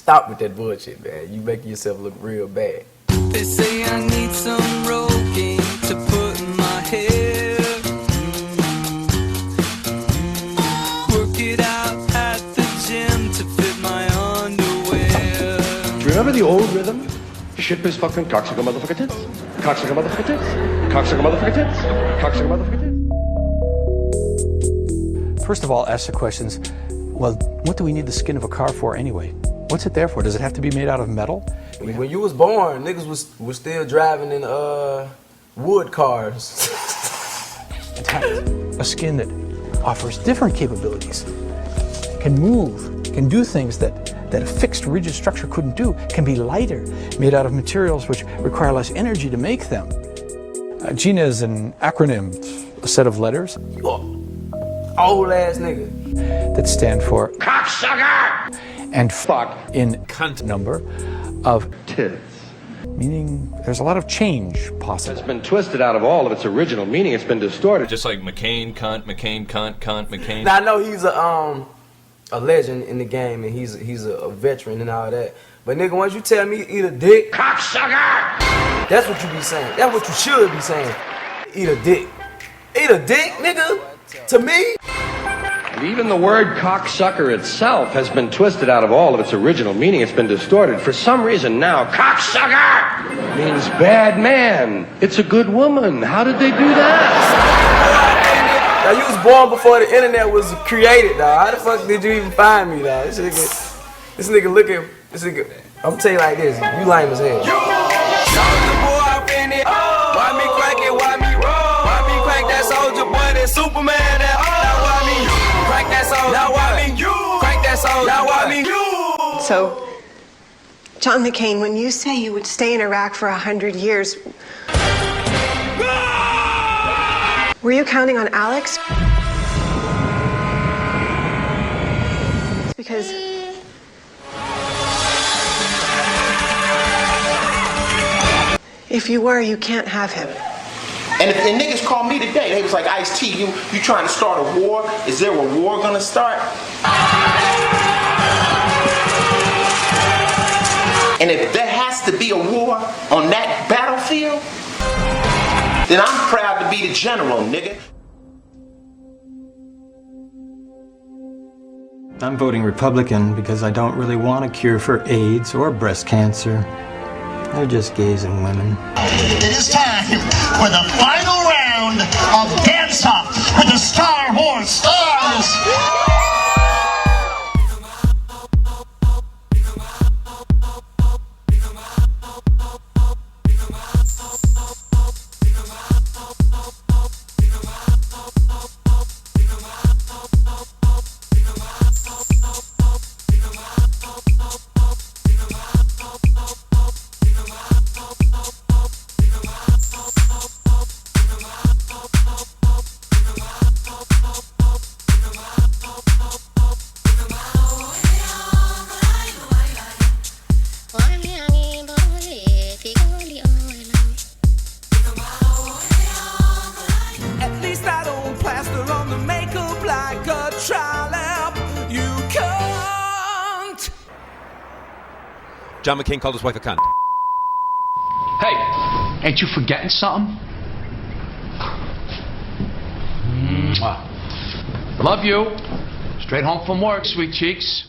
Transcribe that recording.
stop with that bullshit, man. You making yourself look real bad. They say I need some Rogaine to put in my hair. Work it out at the gym to fit my underwear. Do you remember the old rhythm? Shit piss fucking cocksucker motherfucker tits. Cocksucker motherfucker tits. Cocksucker motherfucker tits. Cocksucker motherfucker tits. First of all, ask the questions, well, what do we need the skin of a car for anyway? What's it there for? Does it have to be made out of metal? When you was born, niggas was still driving in wood cars. It has a skin that offers different capabilities, can move, can do things that a fixed rigid structure couldn't do, can be lighter, made out of materials which require less energy to make them. G.I.N.A is an acronym, a set of letters. Old ass nigga. That stand for Cocksucker! And fuck in cunt number of Tits. Meaning there's a lot of change possible. It's been twisted out of all of its original meaning. It's been distorted. Just like McCain, cunt, McCain, cunt, McCain. Now I know he's a legend in the game and he's a veteran and all that. But nigga, once you tell me eat a dick, Cocksucker! that's what you be saying. That's what you should be saying. Eat a dick. Eat a dick, nigga? To me? Even the word cocksucker itself has been twisted out of all of its original meaning. It's been distorted. For some reason now, cocksucker means bad man. It's a good woman. How did they do that? Now you was born before the internet was created, dog. How the fuck did you even find me, dog? This nigga looking, I'm gonna tell you like this, you lame as hell. Soulja Boy up in it. Why me crack it? Why me roll? Why me crack that Soulja Boy? That Superman? That now why me crack that Soulja? Now why me you crack that Soulja? Now why me you? So, John McCain, when you say you would stay in Iraq for 100 years, were you counting on Alex? Because if you were, you can't have him. And niggas called me today. They was like, Ice-T, you trying to start a war? Is there a war gonna start? And if there has to be a war on that battlefield, then I'm proud to be the general, nigga. I'm voting Republican because I don't really want a cure for AIDS or breast cancer. They're just gays and women. It is time for the final round of Dance Off with the Star Wars Stars. John McCain called his wife a cunt. Hey, ain't you forgetting something? Love you. Straight home from work, sweet cheeks.